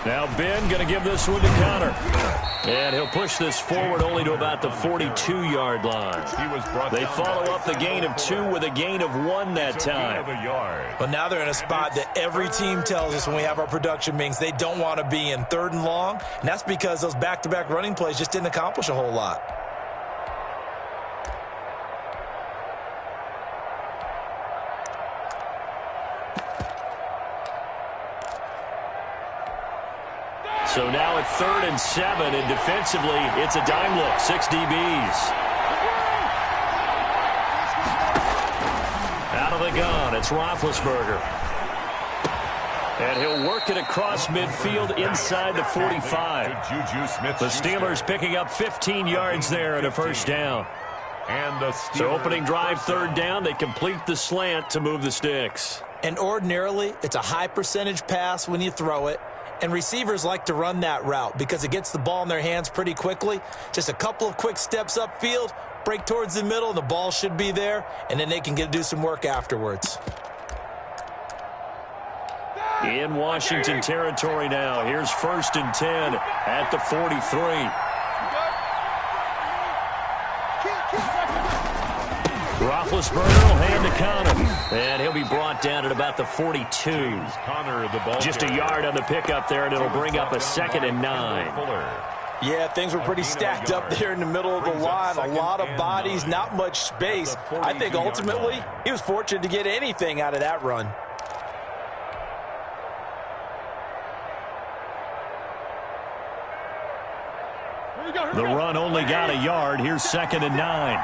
Now Ben going to give this one to Connor. And he'll push this forward only to about the 42-yard line. They follow up the gain of 2 with a gain of 1 that time. Well, now they're in a spot that every team tells us when we have our production meetings they don't want to be in, 3rd and long. And that's because those back-to-back running plays just didn't accomplish a whole lot. So now at 3rd and 7, and defensively, it's a dime look, 6 DBs. Out of the gun, it's Roethlisberger. And he'll work it across midfield inside the 45. The Steelers picking up 15 yards there and a first down. So opening drive, 3rd down, they complete the slant to move the sticks. And ordinarily, it's a high percentage pass when you throw it. And receivers like to run that route because it gets the ball in their hands pretty quickly. Just a couple of quick steps upfield, break towards the middle, and the ball should be there, and then they can do some work afterwards. In Washington territory now. Here's 1st and 10 at the 43. Roethlisberger will hand to Connor, and he'll be brought down at about the 42. Just a yard on the pickup there, and it'll bring up a 2nd and 9. Yeah, things were pretty stacked up there in the middle of the line. A lot of bodies, not much space. I think ultimately he was fortunate to get anything out of that run. The run only got a yard. Here's 2nd and 9.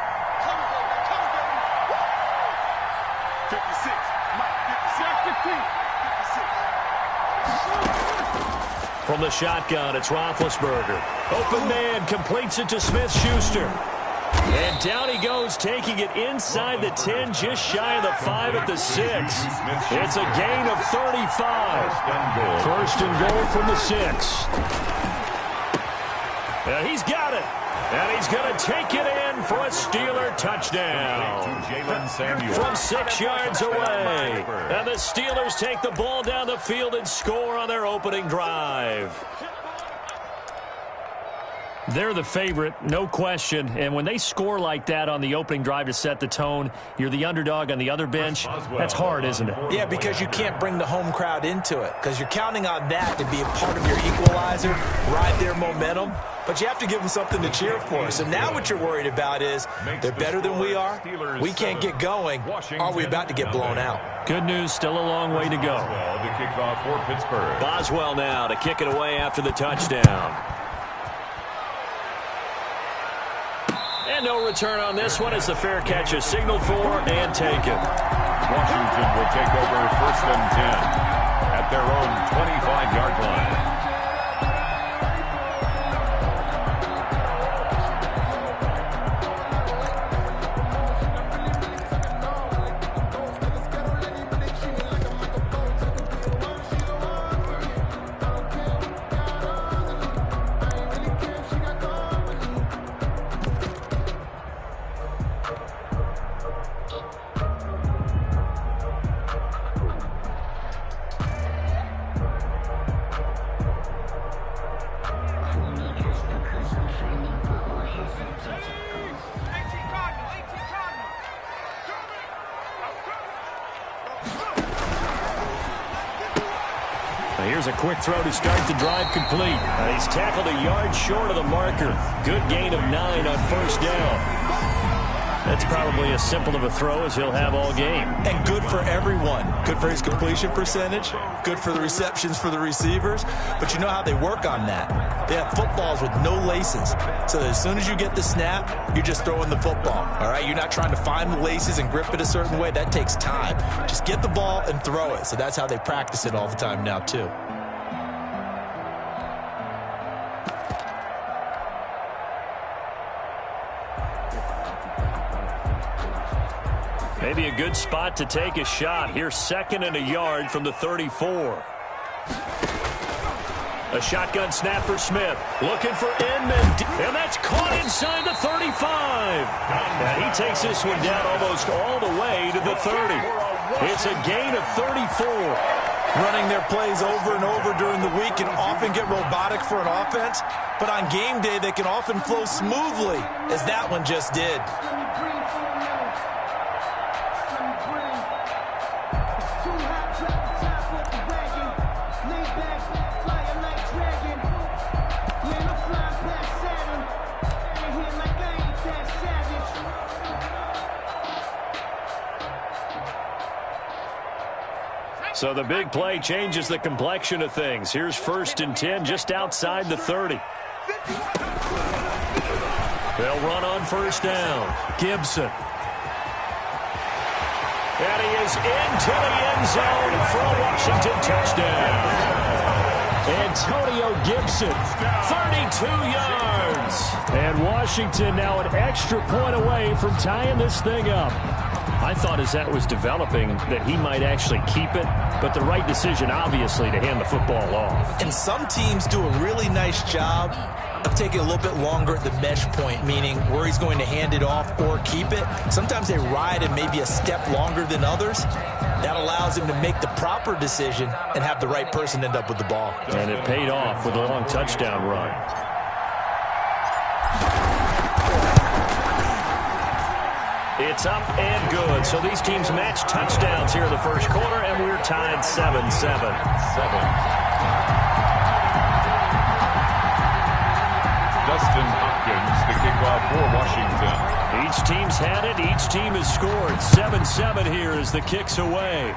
From the shotgun, it's Roethlisberger. Open man, completes it to Smith-Schuster. And down he goes, taking it inside the 10, just shy of the 5 at the 6. It's a gain of 35. 1st and goal from the 6. And he's got it. And he's going to take it in for a Steeler touchdown. From 6 yards away. And the Steelers take the ball down the field and score on their opening drive. They're the favorite, no question. And when they score like that on the opening drive to set the tone, you're the underdog on the other bench. That's hard, isn't it? Yeah, because you can't bring the home crowd into it. Because you're counting on that to be a part of your equalizer, ride their momentum. But you have to give them something to cheer for. So now what you're worried about is they're better than we are. We can't get going. Are we about to get blown out? Good news, still a long way to go. Boswell now to kick it away after the touchdown. And no return on this one as the fair catch is signaled for and taken. Washington will take over 1st and 10 at their own 25-yard line. Here's a quick throw to start the drive complete. He's tackled a yard short of the marker. Good gain of 9 on 1st down. That's probably as simple of a throw as he'll have all game. And good for everyone. Good for his completion percentage. Good for the receptions for the receivers. But you know how they work on that. They have footballs with no laces. So that as soon as you get the snap, you're just throwing the football. All right? You're not trying to find the laces and grip it a certain way. That takes time. Just get the ball and throw it. So that's how they practice it all the time now, too. Maybe a good spot to take a shot. Here's 2nd and a yard from the 34. A shotgun snap for Smith. Looking for Inman. And that's caught inside the 35. And he takes this one down almost all the way to the 30. It's a gain of 34. Running their plays over and over during the week can often get robotic for an offense, but on game day they can often flow smoothly, as that one just did. So the big play changes the complexion of things. Here's 1st and 10 just outside the 30. They'll run on 1st down. Gibson. And he is into the end zone for a Washington touchdown. Antonio Gibson, 32 yards. And Washington now an extra point away from tying this thing up. I thought as that was developing that he might actually keep it, but the right decision, obviously, to hand the football off. And some teams do a really nice job of taking a little bit longer at the mesh point, meaning where he's going to hand it off or keep it. Sometimes they ride it maybe a step longer than others. That allows him to make the proper decision and have the right person end up with the ball. And it paid off with a long touchdown run. It's up and good. So these teams match touchdowns here in the first quarter, and we're tied 7-7. Dustin Hopkins, the kickoff for Washington. Each team's had it. Each team has scored. 7-7 here as the kick's away.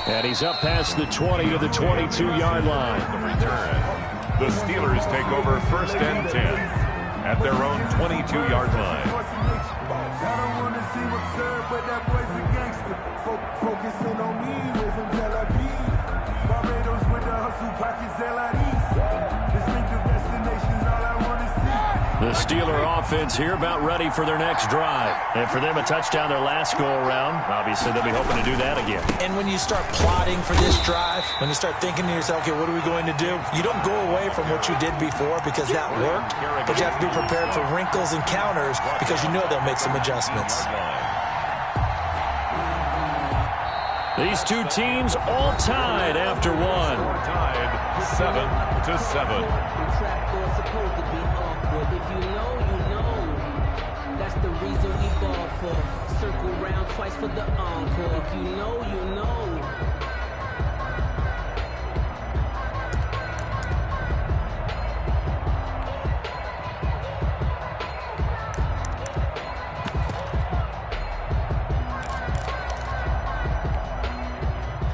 And he's up past the 20 to the 22-yard line. The return. The Steelers take over 1st and 10 at their own 22-yard line. The Steeler offense here about ready for their next drive. And for them, a touchdown their last go-around. Obviously, they'll be hoping to do that again. And when you start plotting for this drive, when you start thinking to yourself, okay, what are we going to do? You don't go away from what you did before because that worked, but you have to be prepared for wrinkles and counters because you know they'll make some adjustments. These two teams all tied after one. Tied 7-7. If you know, you know. That's the reason we ball for. Circle round twice for the encore. If you know, you know.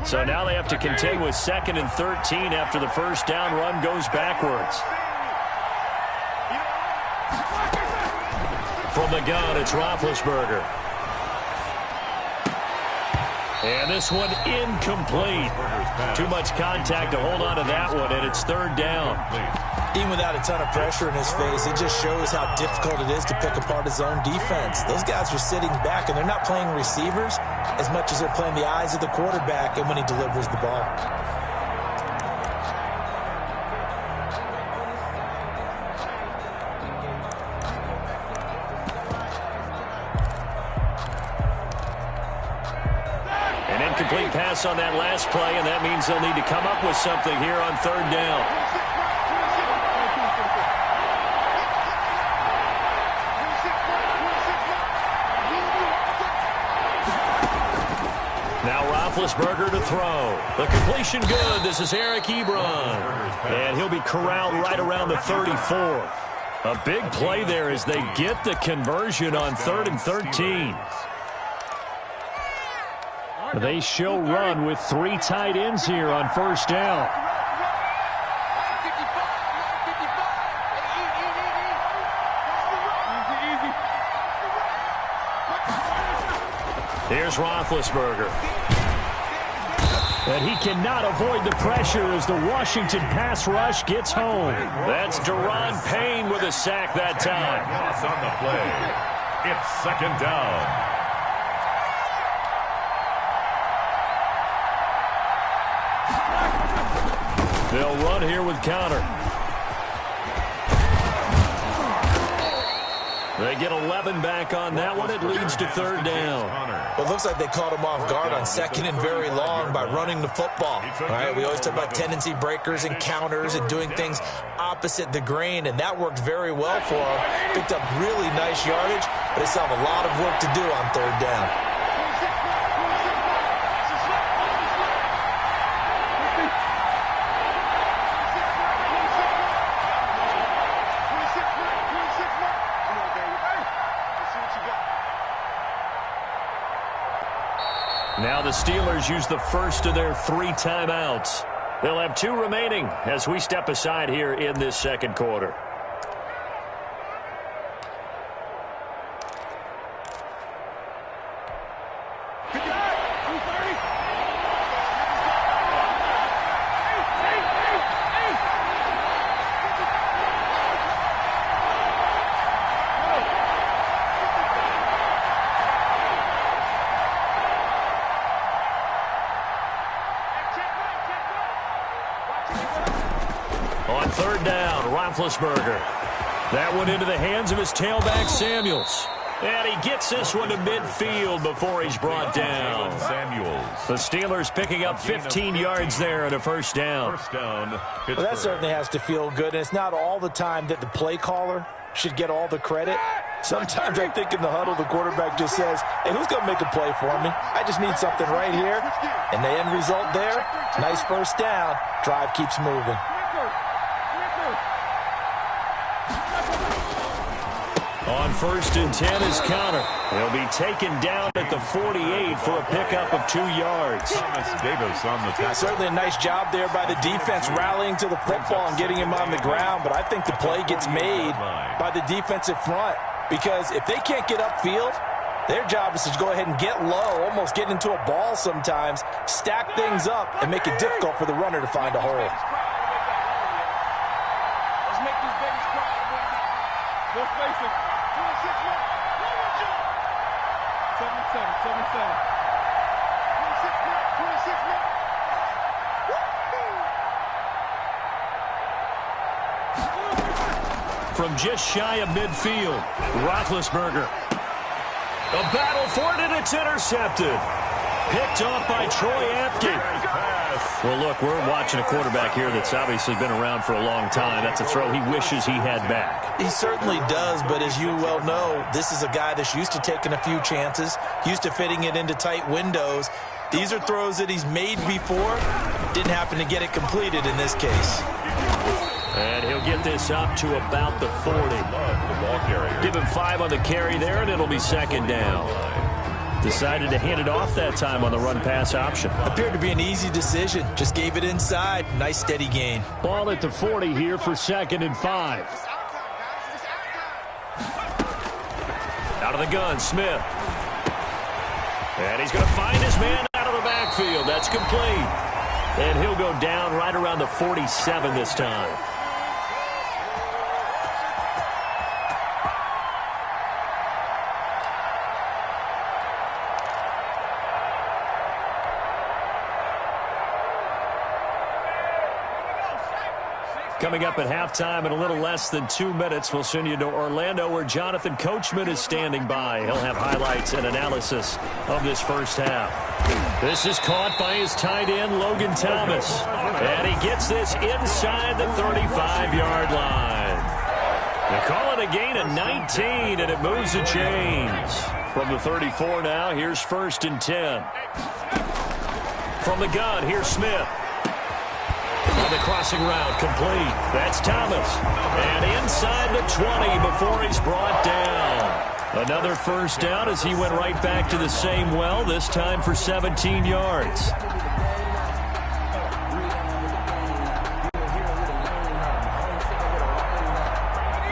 So now they have to contend with 2nd and 13 after the first down run goes backwards. From the gun, it's Roethlisberger. And this one incomplete. Too much contact to hold on to that one, and it's 3rd down. Even without a ton of pressure in his face, it just shows how difficult it is to pick apart his own defense. Those guys are sitting back, and they're not playing receivers as much as they're playing the eyes of the quarterback and when he delivers the ball. Incomplete pass on that last play, and that means they'll need to come up with something here on 3rd down. Now Roethlisberger to throw. The completion good. This is Eric Ebron. And he'll be corralled right around the 34. A big play there as they get the conversion on 3rd and 13. They show run with 3 tight ends here on 1st down. Here's Roethlisberger. And he cannot avoid the pressure as the Washington pass rush gets home. That's Daron Payne with a sack that time. Loss on the play. It's 2nd down. They'll run here with counter. They get 11 back on that one. It leads to third down. Well, it looks like they caught him off guard on second and very long by running the football. All right, we always talk about tendency breakers and counters and doing things opposite the grain, and that worked very well for them. Picked up really nice yardage, but they still have a lot of work to do on third down. Now the Steelers use the first of their 3 timeouts. They'll have 2 remaining as we step aside here in this second quarter. On third down, Roethlisberger. That one into the hands of his tailback, Samuels. And he gets this one to midfield before he's brought down. The Steelers picking up 15 yards there and a first down. Well, that certainly has to feel good. And it's not all the time that the play caller should get all the credit. Sometimes I think in the huddle, the quarterback just says, hey, who's going to make a play for me? I just need something right here. And the end result there, nice first down. Drive keeps moving. On first and 10 is counter. He'll be taken down at the 48 for a pickup of 2 yards. Davis on the tackle. Certainly a nice job there by the defense rallying to the football and getting him on the ground, but I think the play gets made by the defensive front because if they can't get upfield, their job is to go ahead and get low, almost get into a ball sometimes, stack things up, and make it difficult for the runner to find a hole. Let's make these babies cry, baby. Let's face it. 77. 26. From just shy of midfield, Roethlisberger. A battle for it, and it's intercepted. Picked off by Troy Apke. Well, look, we're watching a quarterback here that's obviously been around for a long time. That's a throw he wishes he had back. He certainly does, but as you well know, this is a guy that's used to taking a few chances, used to fitting it into tight windows. These are throws that he's made before. Didn't happen to get it completed in this case. And he'll get this up to about the 40. Give him 5 on the carry there, and it'll be second down. Decided to hand it off that time on the run-pass option. Appeared to be an easy decision. Just gave it inside. Nice steady gain. Ball at the 40 here for second and 5. Out of the gun, Smith. And he's going to find his man out of the backfield. That's complete. And he'll go down right around the 47 this time. Coming up at halftime in a little less than 2 minutes, we'll send you to Orlando where Jonathan Coachman is standing by. He'll have highlights and analysis of this first half. This is caught by his tight end, Logan Thomas. And he gets this inside the 35-yard line. They call it a gain of 19, and it moves the chains. From the 34 now, here's first and 10. From the gun, here's Smith. On the crossing route, complete. That's Thomas. And inside the 20 before he's brought down. Another first down as he went right back to the same well, this time for 17 yards.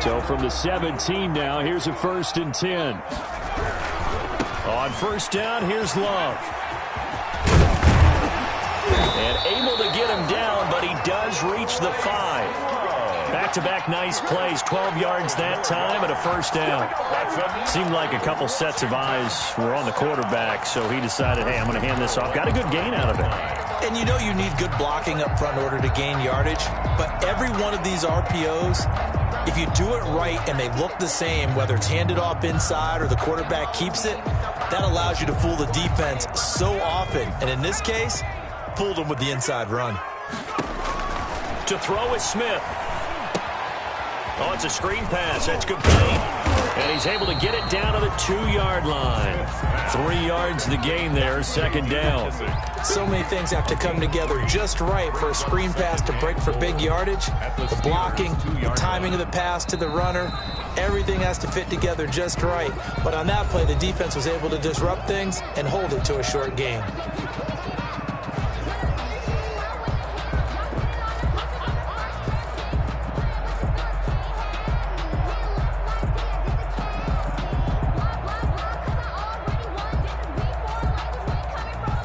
So from the 17 now, here's a first and 10. On first down, here's Love. And able to get him down, but he does reach the 5. Back-to-back nice plays, 12 yards that time and a first down. Seemed like a couple sets of eyes were on the quarterback, so he decided, hey, I'm going to hand this off. Got a good gain out of it. And you know you need good blocking up front in order to gain yardage, but every one of these RPOs, if you do it right and they look the same, whether it's handed off inside or the quarterback keeps it, that allows you to fool the defense so often. And in this case, fooled them with the inside run. To throw is Smith. Oh, it's a screen pass. That's complete. And he's able to get it down to the 2-yard line. 3 yards to gain there, second down. So many things have to come together just right for a screen pass to break for big yardage. The blocking, the timing of the pass to the runner, everything has to fit together just right. But on that play, the defense was able to disrupt things and hold it to a short gain.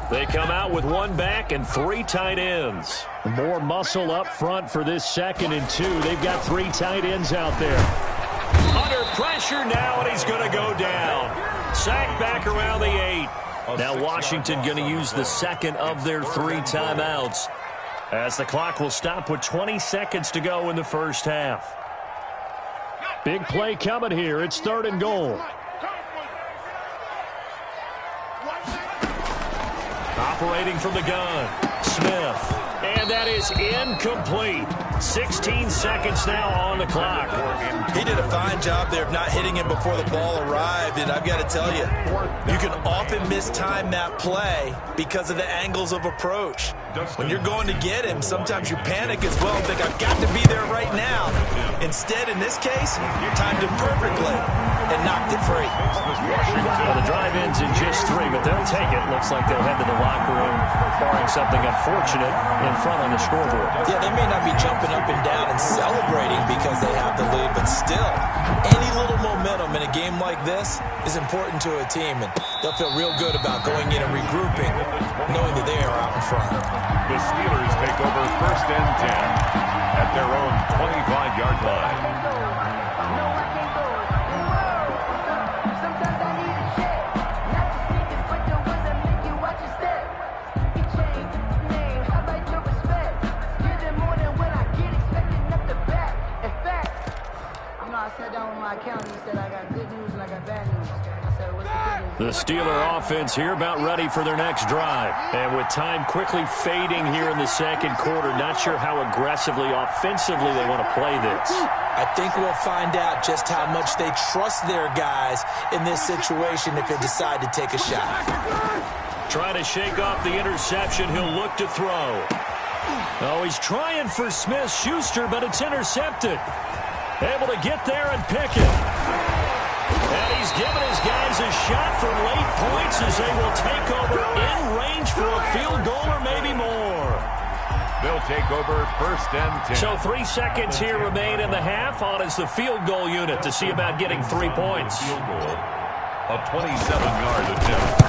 They come out with 1 back and 3 tight ends. More muscle up front for this 2nd and 2. They've got 3 tight ends out there. Under pressure now, and he's going to go down. Sacked back around the 8. Now Washington going to use the 2nd of their 3 timeouts, as the clock will stop with 20 seconds to go in the first half. Big play coming here. It's 3rd and goal. Operating from the gun, Smith. And that is incomplete. 16 seconds now on the clock. He did a fine job there of not hitting him before the ball arrived, and I've got to tell you, you can often mistime that play because of the angles of approach. When you're going to get him, sometimes you panic as well and think, I've got to be there right now. Instead, in this case, timed it perfectly and knocked it free. Well, the drive ends in just 3, but they'll take it. Looks like they'll head to the locker room, barring something unfortunate in front on the scoreboard. Yeah, they may not be jumping up and down and celebrating because they have the lead, but still, any little momentum in a game like this is important to a team, and they'll feel real good about going in and regrouping, knowing that they are out in front. The Steelers take over 1st and 10 at their own 25-yard line. The Steeler offense here about ready for their next drive. And with time quickly fading here in the 2nd quarter, not sure how aggressively, offensively they want to play this. I think we'll find out just how much they trust their guys in this situation if they decide to take a shot. Trying to shake off the interception. He'll look to throw. Oh, he's trying for Smith-Schuster, but it's intercepted. Able to get there and pick it. And he's given his guys a shot for late points as they will take over in range for a field goal or maybe more. They'll take over 1st and 10. So 3 seconds here remain in the half. On is the field goal unit to see about getting 3 points. Field goal, a 27-yard attempt.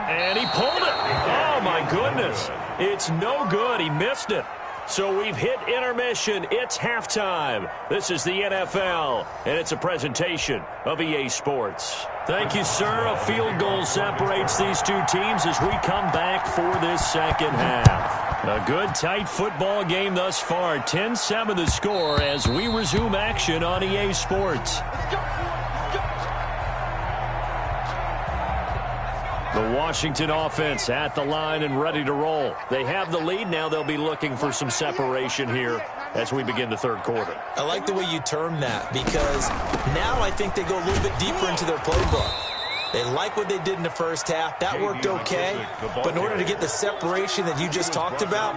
And he pulled it. Oh, my goodness. It's no good. He missed it. So we've hit intermission. It's halftime. This is the NFL, and it's a presentation of EA Sports. Thank you, sir. A field goal separates these 2 teams as we come back for this 2nd half. A good, tight football game thus far. 10-7 the score as we resume action on EA Sports. The Washington offense at the line and ready to roll. They have the lead. Now they'll be looking for some separation here as we begin the 3rd quarter. I like the way you term that because now I think they go a little bit deeper into their playbook. They like what they did in the first half. That worked okay. But in order to get the separation that you just talked about,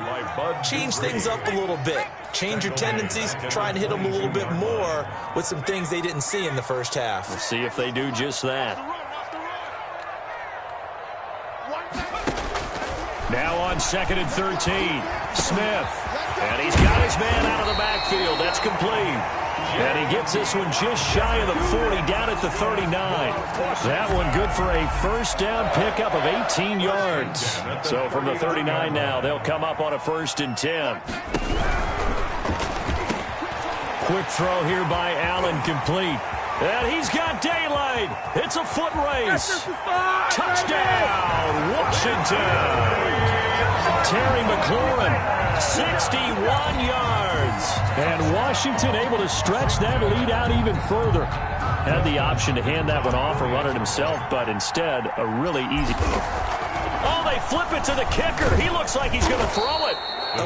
change things up a little bit. Change your tendencies, try and hit them a little bit more with some things they didn't see in the first half. We'll see if they do just that. Now on 2nd and 13, Smith. And he's got his man out of the backfield. That's complete. And he gets this one just shy of the 40, down at the 39. That one good for a 1st down pickup of 18 yards. So from the 39 now, they'll come up on a 1st and 10. Quick throw here by Allen, complete. And he's got daylight. It's a foot race. Touchdown, Washington. Terry McLaurin, 61 yards. And Washington able to stretch that lead out even further. Had the option to hand that one off or run it himself, but instead, a really easy. Oh, they flip it to the kicker. He looks like he's going to throw it.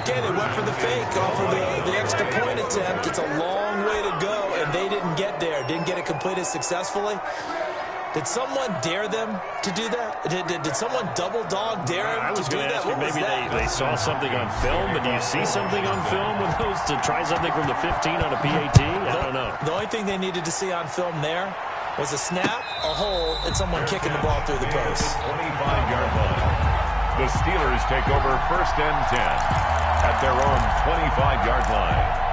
Okay, they went for the fake off of the extra point attempt. It's a long way to go, and they didn't get there. Didn't get it completed successfully. Did someone dare them to do that? Did someone double dog dare them to do that? I was going to ask you, maybe they saw something on film, but do you see something on film with those to try something from the 15 on a PAT? I don't know. The only thing they needed to see on film there was a snap, a hold, and someone kicking the ball through the post. 25-yard line. The Steelers take over 1st and 10 at their own 25-yard line.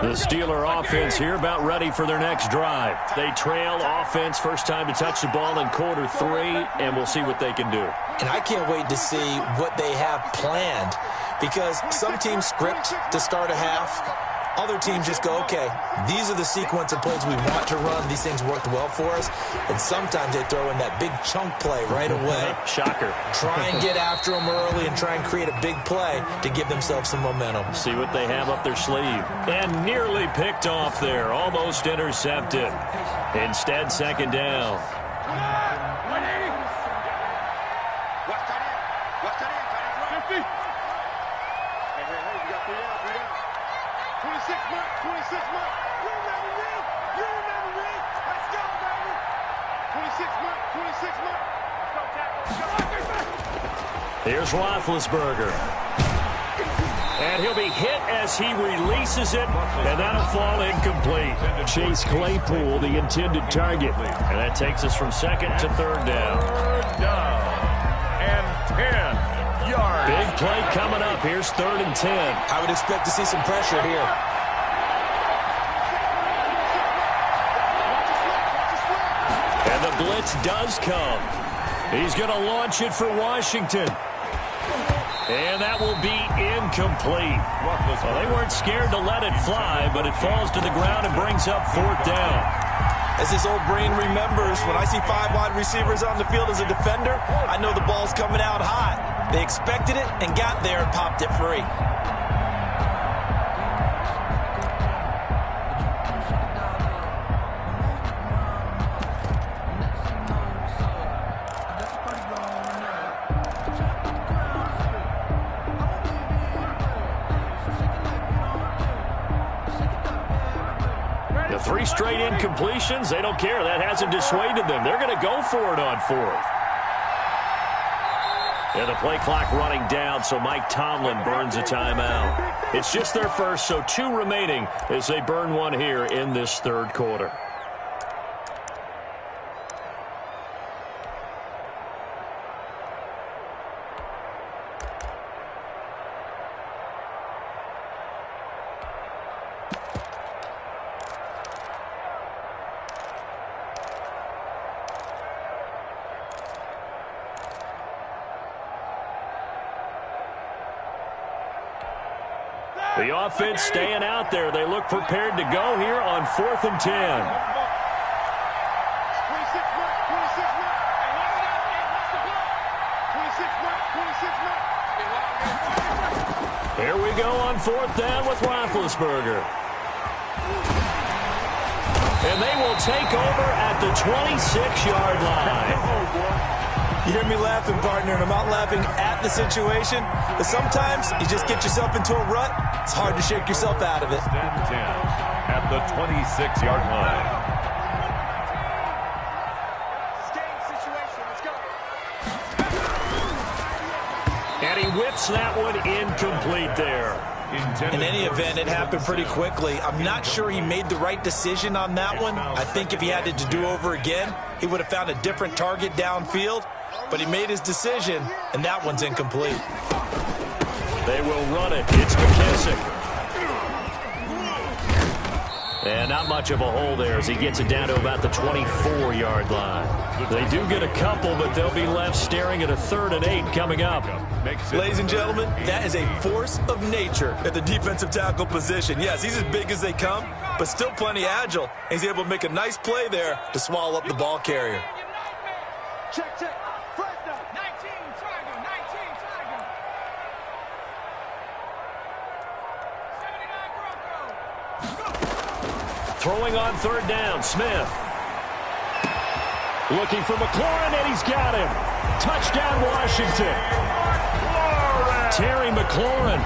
The Steeler offense here about ready for their next drive. They trail offense, first time to touch the ball in Q3, and we'll see what they can do. And I can't wait to see what they have planned, because some teams script to start a half. Other teams just go, okay, these are the sequence of plays we want to run. These things worked well for us. And sometimes they throw in that big chunk play right away. Shocker. Try and get after them early and try and create a big play to give themselves some momentum. See what they have up their sleeve. And nearly picked off there. Almost intercepted. Instead, second down. Here's Roethlisberger. And he'll be hit as he releases it, and that'll fall incomplete. Chase Claypool, the intended target. And that takes us from second to third down. Third down and 10 yards. Big play coming up. Here's 3rd and 10. I would expect to see some pressure here. And the blitz does come. He's going to launch it for Washington. And that will be incomplete. Well, they weren't scared to let it fly, but it falls to the ground and brings up 4th down. As his old brain remembers, when I see 5 wide receivers on the field as a defender, I know the ball's coming out hot. They expected it and got there and popped it free. The 3 straight incompletions, they don't care. That hasn't dissuaded them. They're going to go for it on 4th. And the play clock running down, so Mike Tomlin burns a timeout. It's just their first, so 2 remaining as they burn one here in this 3rd quarter. The offense staying out there. They look prepared to go here on 4th and 10. Here we go on 4th down with Roethlisberger. And they will take over at the 26-yard line. You hear me laughing, partner, and I'm not laughing at the situation, but sometimes you just get yourself into a rut. It's hard to shake yourself out of it. 10 at the 26-yard line. And he whips that one incomplete there. In any event, it happened pretty quickly. I'm not sure he made the right decision on that one. I think if he had it to do over again, he would have found a different target downfield. But he made his decision, and that one's incomplete. They will run it. It's McKissick. And not much of a hole there as he gets it down to about the 24-yard line. They do get a couple, but they'll be left staring at a 3rd and 8 coming up. Ladies and gentlemen, that is a force of nature at the defensive tackle position. Yes, he's as big as they come, but still plenty agile. He's able to make a nice play there to swallow up the ball carrier. Check. First down. 19, Tiger. 19, Tiger. 79 Bronco. Throwing on 3rd down, Smith. Looking for McLaurin, and he's got him. Touchdown, Washington. Terry McLaurin,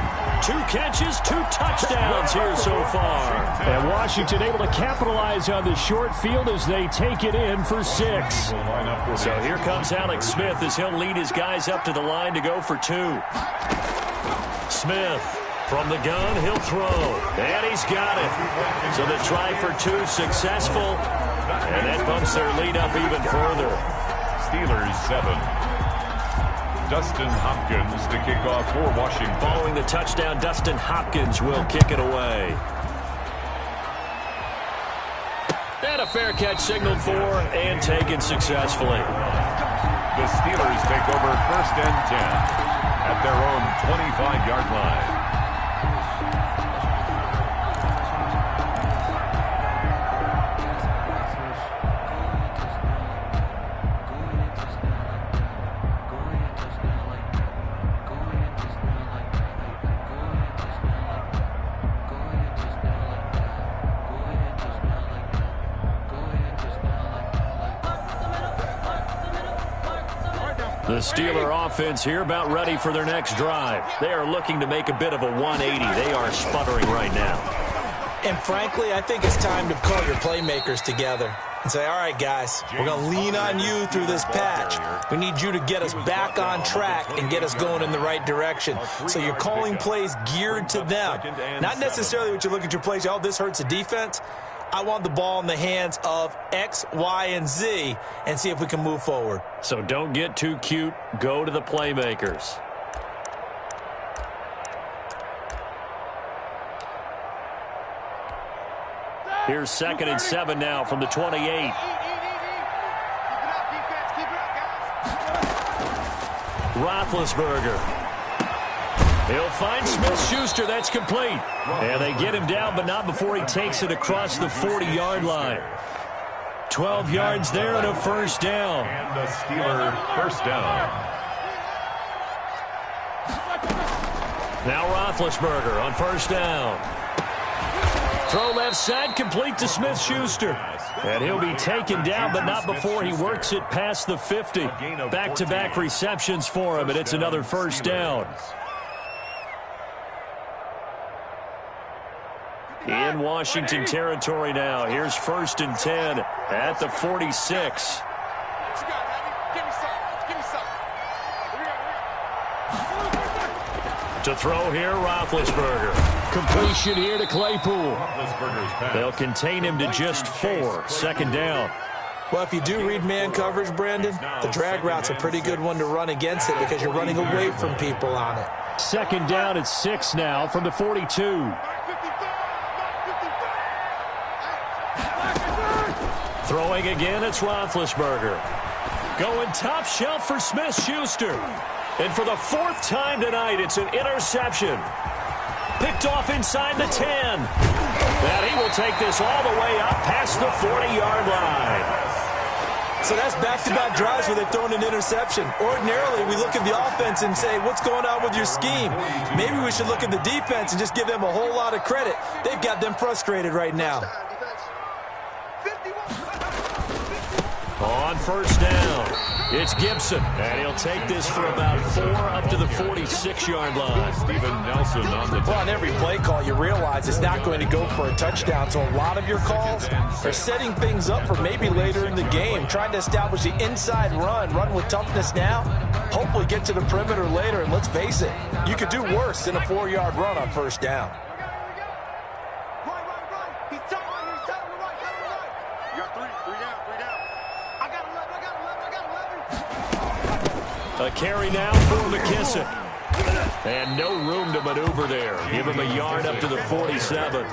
2 catches, 2 touchdowns here so far. And Washington able to capitalize on the short field as they take it in for 6. So here comes Alex Smith as he'll lead his guys up to the line to go for 2. Smith from the gun, he'll throw. And he's got it. So the try for 2 successful. And that bumps their lead up even further. Steelers 7. Dustin Hopkins to kick off for Washington. Following the touchdown, Dustin Hopkins will kick it away. And a fair catch signaled for and taken successfully. The Steelers take over 1st and 10 at their own 25-yard line. The Steeler offense here about ready for their next drive. They are looking to make a bit of a 180. They are sputtering right now. And frankly, I think it's time to call your playmakers together and say, all right, guys, we're going to lean on you through this patch. We need you to get us back on track and get us going in the right direction. So you're calling plays geared to them. Not necessarily what you look at your plays, oh, this hurts the defense. I want the ball in the hands of X, Y, and Z and see if we can move forward. So don't get too cute. Go to the playmakers. Here's 2nd and 7 now from the 28. Roethlisberger. He'll find Smith-Schuster. That's complete. And they get him down, but not before he takes it across the 40-yard line. 12 yards there and a 1st down. And the Steeler 1st down. Now Roethlisberger on 1st down. Throw left side, complete to Smith-Schuster. And he'll be taken down, but not before he works it past the 50. Back-to-back receptions for him, and it's another 1st down. In Washington territory now. Here's 1st and 10 at the 46. To throw here, Roethlisberger. Completion here to Claypool. They'll contain him to just 4. 2nd down. Well, if you do read man coverage, Brandon, the drag route's a pretty good one to run against it because you're running away from people on it. 2nd down at 6 now from the 42. Throwing again, it's Roethlisberger. Going top shelf for Smith-Schuster. And for the 4th time tonight, it's an interception. Picked off inside the 10. And he will take this all the way up past the 40-yard line. So that's back-to-back drives where they've thrown an interception. Ordinarily, we look at the offense and say, what's going on with your scheme? Maybe we should look at the defense and just give them a whole lot of credit. They've got them frustrated right now. On 1st down, it's Gibson. And he'll take this for about 4 up to the 46-yard line. Steven Nelson on the Well, on every play call, you realize it's not going to go for a touchdown. So a lot of your calls are setting things up for maybe later in the game, trying to establish the inside run with toughness now, hopefully get to the perimeter later. And let's face it, you could do worse than a 4-yard run on 1st down. A carry now for McKissick. And no room to maneuver there. Give him a yard up to the 47.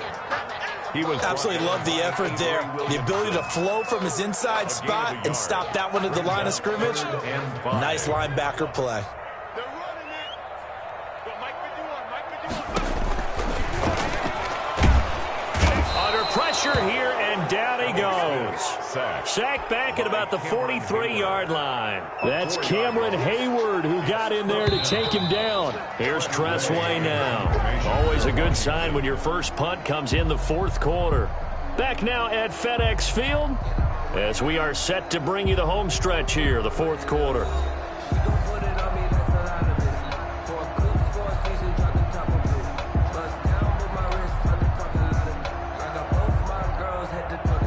He was Absolutely love the effort there. The ability to flow from his inside spot and stop that one at the line of scrimmage. Nice linebacker play. They're running it. Go, Mike 51, Mike 51. Under pressure here, and down he goes. Sacked back at about the 43-yard line. That's Cameron Hayward who got in there to take him down. Here's Tressway now. Always a good sign when your first punt comes in the fourth quarter. Back now at FedEx Field as we are set to bring you the home stretch here, the fourth quarter.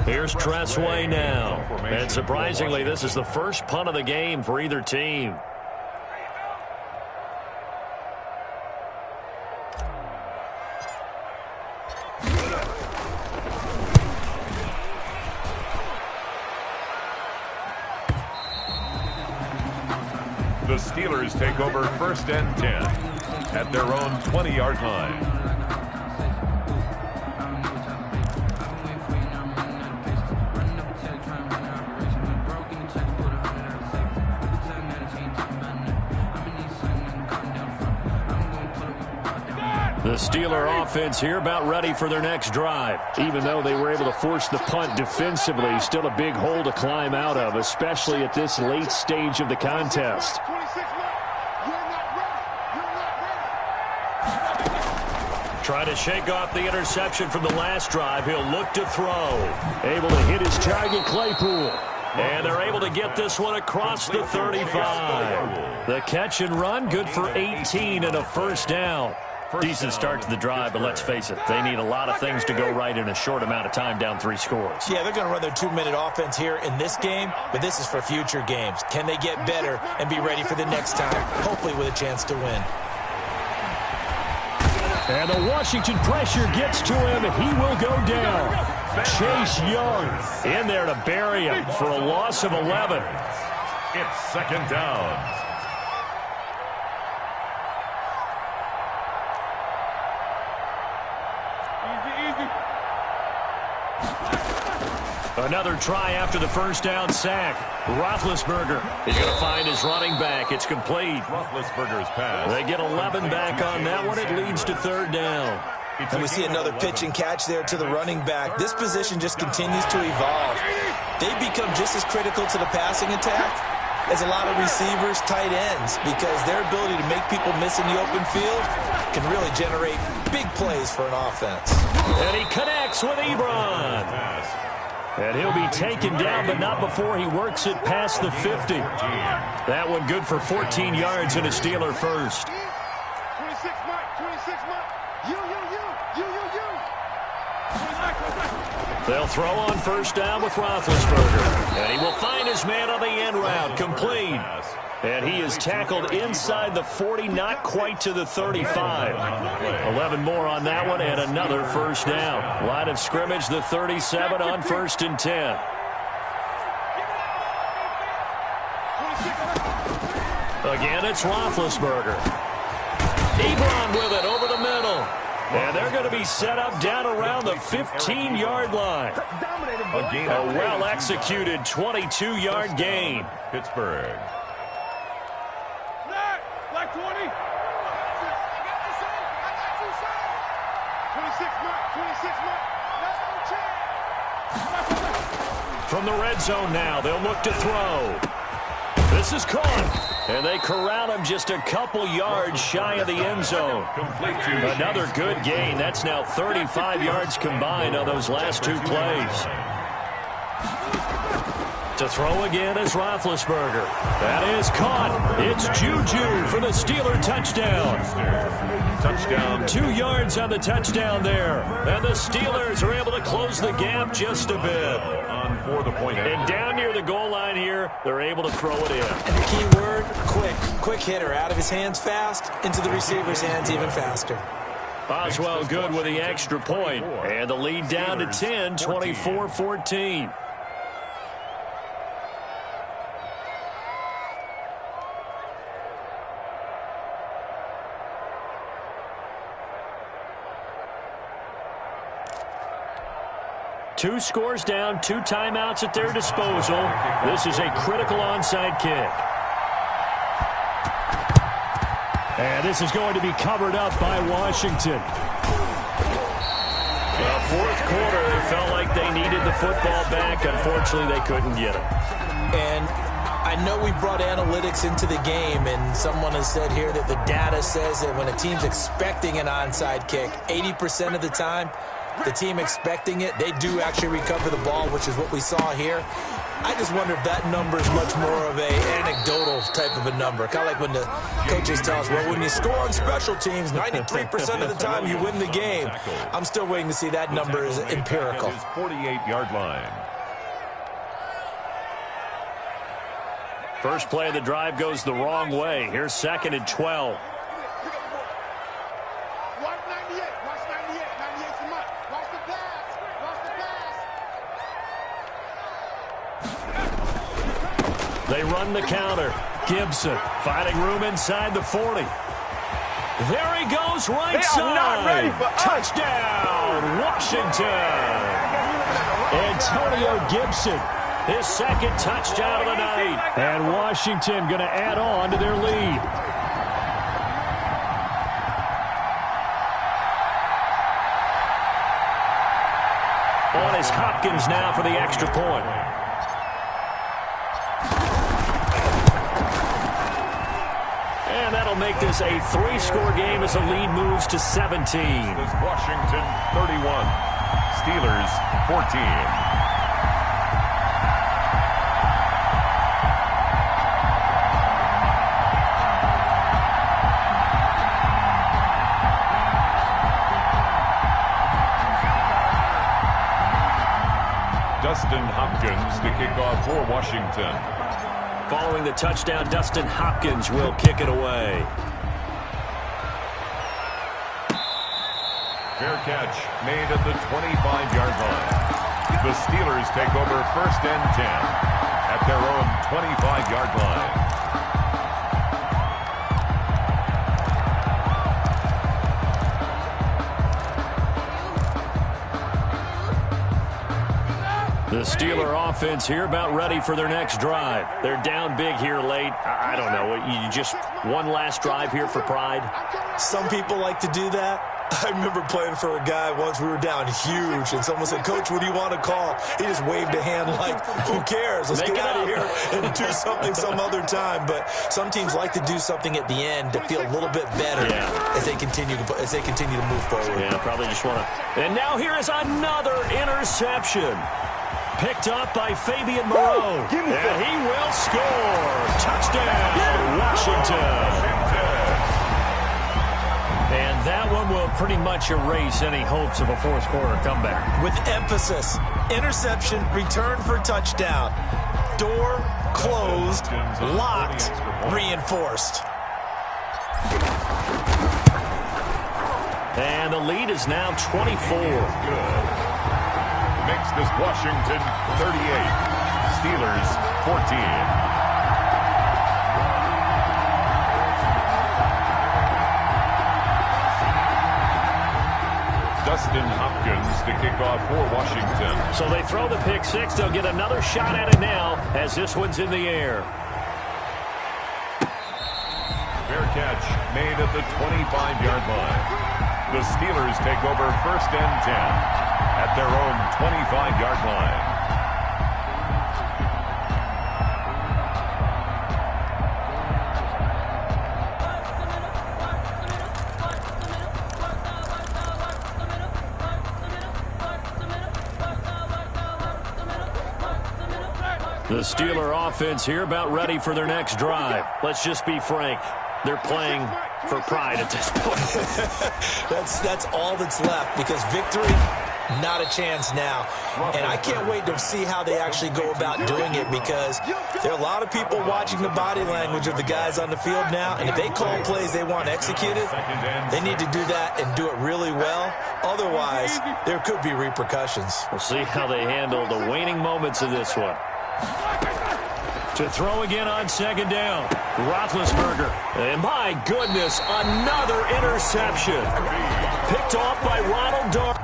Here's Tressway now. And surprisingly, this is the first punt of the game for either team. The Steelers take over first and 10 at their own 20-yard line. The Steeler offense here about ready for their next drive. Even though they were able to force the punt defensively, still a big hole to climb out of, especially at this late stage of the contest. 26 left. You're not ready. You're not ready. Trying to shake off the interception from the last drive. He'll look to throw. Able to hit his target, Claypool. And they're able to get this one across the 35. The catch and run, good for 18 and a first down. Decent start to the drive, but let's face it, they need a lot of things to go right in a short amount of time, down 3 scores. Yeah, they're going to run their 2-minute offense here in this game, but this is for future games. Can they get better and be ready for the next time, hopefully with a chance to win? And the Washington pressure gets to him, and he will go down. Chase Young in there to bury him for a loss of 11. It's second down. Another try after the first down sack. Roethlisberger is going to find his running back. It's complete. Roethlisberger's pass. They get 11 back on that one. It leads to third down. And we see another pitch and catch there to the running back. This position just continues to evolve. They become just as critical to the passing attack as a lot of receivers, tight ends, because their ability to make people miss in the open field can really generate big plays for an offense. And he connects with Ebron. And he'll be taken down, but not before he works it past the 50. That one good for 14 yards and a Steeler first. 26 Mike, 26 Mike. You. They'll throw on first down with Roethlisberger. And he will find his man on the end route, complete. And he is tackled inside the 40, not quite to the 35. 11 more on that one, and another first down. Line of scrimmage, the 37 on first and 10. Again, it's Roethlisberger. Ebron with it over the middle. And they're going to be set up down around the 15-yard line. A well-executed 22-yard gain. Pittsburgh. Black 20. 26 Mike. From the red zone now, they'll look to throw. This is caught. And they corral him just a couple yards shy of the end zone. Another good gain. That's now 35 yards combined on those last 2 plays. To throw again is Roethlisberger. That is caught. It's Juju for the Steeler touchdown. Touchdown. 2 yards on the touchdown there. And the Steelers are able to close the gap just a bit. On for the point. And down near the goal line here, they're able to throw it in. And the key word, quick. Quick hitter. Out of his hands fast, into the receiver's hands even faster. Boswell good with the extra point. And the lead down to 10, 24-14. 2 scores down, 2 timeouts at their disposal. This is a critical onside kick. And this is going to be covered up by Washington. Fourth quarter, they felt like they needed the football back. Unfortunately, they couldn't get it. And I know we brought analytics into the game, and someone has said here that the data says that when a team's expecting an onside kick, 80% of the time, the team expecting it, they do actually recover the ball, which is what we saw here. I just wonder if that number is much more of a anecdotal type of a number. Kind of like when the coaches tell us, well, when you score on special teams, 93% of the time you win the game. I'm still waiting to see that number is empirical. 48-yard line. First play of the drive goes the wrong way. Here's 2nd and 12. They run the counter. Gibson finding room inside the 40. There he goes, right side. Not ready for us. Touchdown, Washington. Antonio Gibson, his 2nd touchdown of the night. And Washington going to add on to their lead. On is Hopkins now for the extra point. And that'll make this a 3-score game as the lead moves to 17. This is Washington 31, Steelers 14. Dustin Hopkins to kick off for Washington. Following the touchdown, Dustin Hopkins will kick it away. Fair catch made at the 25-yard line. The Steelers take over 1st and 10 at their own 25-yard line. The Steeler offense here about ready for their next drive. They're down big here late. I don't know. You just one last drive here for pride? Some people like to do that. I remember playing for a guy once. We were down huge, and someone said, Coach, what do you want to call? He just waved a hand like, who cares? Let's get out of here and do something some other time. But some teams like to do something at the end to feel a little bit better as they continue to move forward. Yeah, probably just want to. And now here is another interception. Picked up by Fabian Moreau. And he will score. Touchdown, Washington. And that one will pretty much erase any hopes of a fourth quarter comeback. With emphasis, interception, return for touchdown. Door closed, locked, reinforced. And the lead is now 24. Good. Makes this Washington 38, Steelers 14. Dustin Hopkins to kick off for Washington. So they throw the pick six. They'll get another shot at it now as this one's in the air. Fair catch made at the 25-yard line. The Steelers take over 1st and 10 at their own 25-yard line. The Steeler offense here about ready for their next drive. Let's just be frank. They're playing for pride at this point. That's all that's left, because victory, not a chance now. And I can't wait to see how they actually go about doing it, because there are a lot of people watching the body language of the guys on the field now, and if they call plays they want executed, they need to do that and do it really well. Otherwise, there could be repercussions. We'll see how they handle the waning moments of this one. To throw again on 2nd down, Roethlisberger. And my goodness, another interception. Picked off by Ronald Darby.